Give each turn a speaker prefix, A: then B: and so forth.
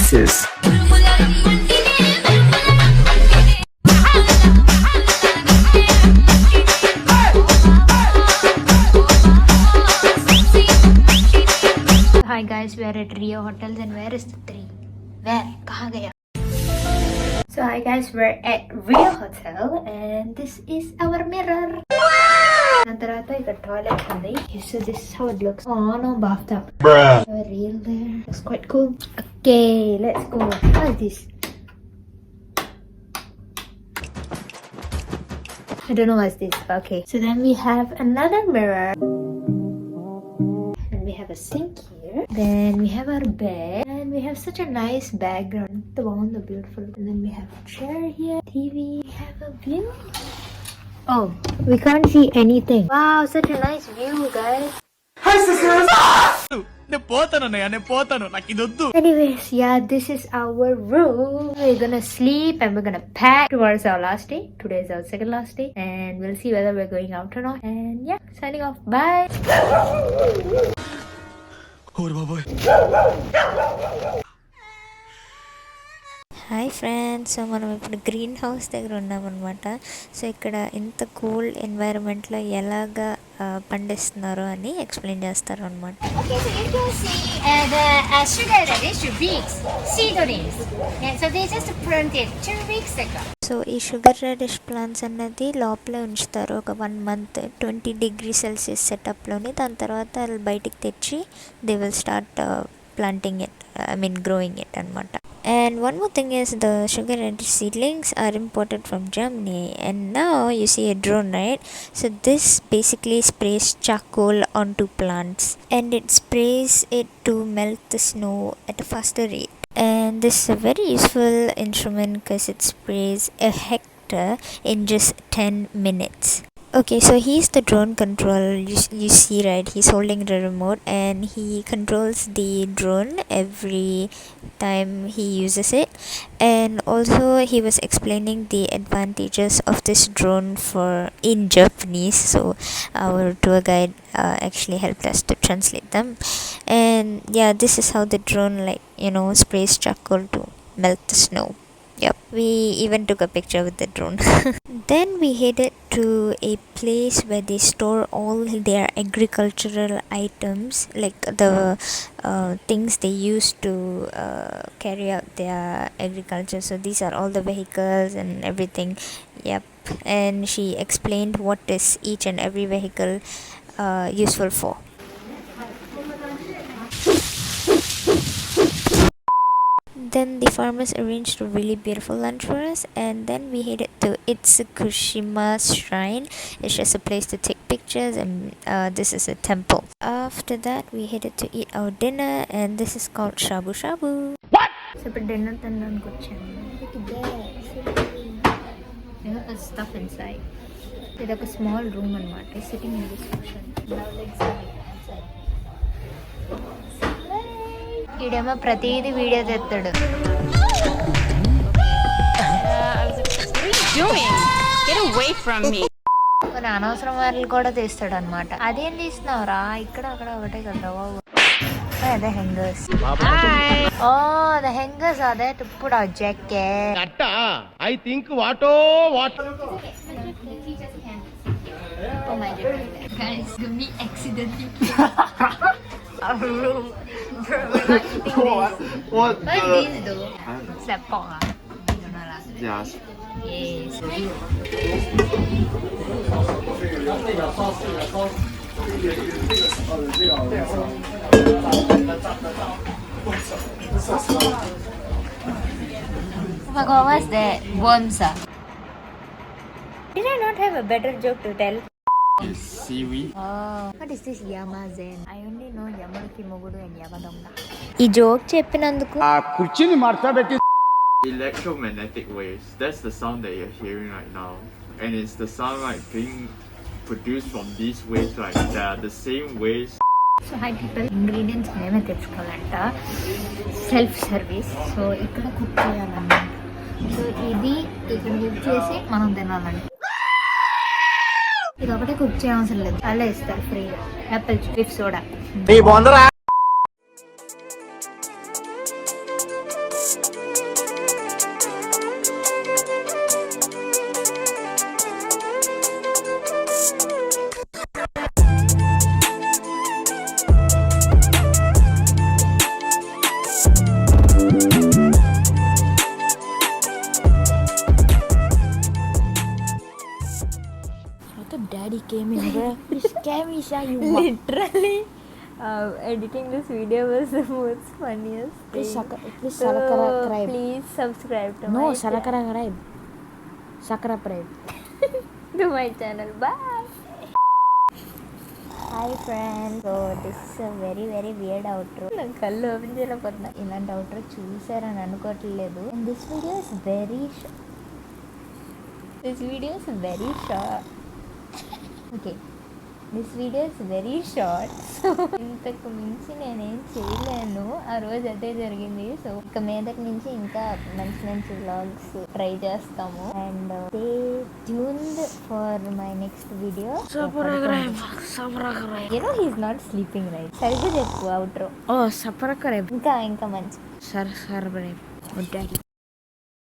A: pieces.
B: Hi guys, we are at Rio Hotels and where is the tree? Where? Kahan gaya? So hi guys, we're at Rio Hotel and this is our mirror. Nantarata ika toilet undi. So this is how it looks. Oh no bathtub. Bruh. A reel there. That's quite cool. Okay, let's go. What is this? I don't know what's this. Okay. So then we have another mirror. And we have a sink here. Then we have our bed. And we have such a nice background. The one, the beautiful. And then we have a chair here. TV. We have a view. Oh, we can't see anything. Wow, such a nice view, guys.
A: Hi, sisters!
B: Anyways, yeah, this is our room. We're gonna sleep and we're gonna pack towards our last day. Today is our second last day. And we'll see whether we're going out or not. And yeah, signing off. Bye. Hi friends, so మనం ఇప్పుడు green house దగ్గర ఉన్నామన్నమాట. So ఇక్కడ ఇంత cool ఎన్వైరన్మెంట్లో ఎలాగా పండిస్తున్నారో అని explain చేస్తారు అనమాట. So ఈ షుగర్ రెడిష్ ప్లాంట్స్ అన్నది లోపలే ఉంచుతారు ఒక 1 month 20 degrees Celsius సెటప్లోని. దాని తర్వాత వాళ్ళు బయటికి తెచ్చి they will start planting it, growing it అనమాట. And one more thing is the sugar radish seedlings are imported from Germany, and now you see a drone, right? So this basically sprays charcoal onto plants and it sprays it to melt the snow at a faster rate. And this is a very useful instrument because it sprays a hectare in just 10 minutes. Okay, so he's the drone control. You see, right? He's holding the remote and he controls the drone every time he uses it. And also he was explaining the advantages of this drone in Japanese. So our tour guide actually helped us to translate them. And yeah, this is how the drone sprays charcoal to melt the snow. Yep, we even took a picture with the drone. Then we headed to a place where they store all their agricultural items, like the things they use to carry out their agriculture. So these are all the vehicles and everything. Yep, and she explained what is each and every vehicle useful for. Then the farmers arranged a really beautiful lunch for us, and then we headed to Itsukushima's shrine. It's just a place to take pictures, and this is a temple. After that, we headed to eat our dinner, and this is called shabu shabu. What? So for dinner, then look at that. You know, there's stuff inside. It's like a small room, and it's sitting in this section. Now let's see outside. ఈడేమో ప్రతిదీ video తెస్తాడు. కొన్ని అనవసరం వాళ్ళు కూడా తీస్తాడు అనమాట. అదేం తీస్తున్నావురా? ఇక్కడ అక్కడ ఒకటే కదా బాబు. అదే hangers. Oh the hangers are there to put our jacket.
C: I think వాటో what.
B: Oh my god. Guys, Gumi accidentally our room. Bro, we're not eating this.
A: What?
B: What is this though? It's like pork ah. I don't know lah.
A: Yes.
B: Yes. Oh my god, what's that? Worms ah. Did I not have a better joke to tell?
A: Seaweed.
B: Oh, what is this Yamazen? I only know Yamuruki Mogudu and Yamadonga. ఈ joke చెప్పినందుకు
C: కుర్చీని మార్చబెట్టి.
A: Electromagnetic waves. That's the sound that you're hearing right now, and it's the sound being produced from these waves. They are the same waves.
B: So hi people, ingredients మేమే తెచ్చుకోవాలంట. Self service. So ఇక్కడ cook చేయాలన్నమాట. So ఇది ఇక్కడ cook చేసి మనం తినాలంట. ఇది ఒకటే కుక్ చేయవసరం లేదు, అలా ఇస్తారు ఫ్రీగా. Apple with soda.
D: literally came in, bro. You scare me, Sha. You
B: Literally, editing this video was the most funniest
D: please,
B: thing.
D: please,
B: So
D: subscribe.
B: please subscribe to
D: No,
B: my
D: subscribe. Subscribe.
B: to my channel. Bye. Hi friends, so this is a very very weird outro. నాకు కళ్ళు open చేయలేకపోతున్నా. ఇలాంటి outro చూసారని అనుకోవట్లేదు. This video is very short. Okay, this video is very short. So ఇంతకు మించి నేనేం చేయలేను. ఆ రోజు అదే జరిగింది. సో ఇక మీదటి నుంచి ఇంకా మంచి మంచి వ్లాగ్స్ ట్రై చేస్తాము. And stay tuned for my next video. He's not sleeping right. సరిగ్గా చెప్పు అవుట్రో.
D: Oh, subscribe.
B: ఇంకా మంచి
D: Subscribe.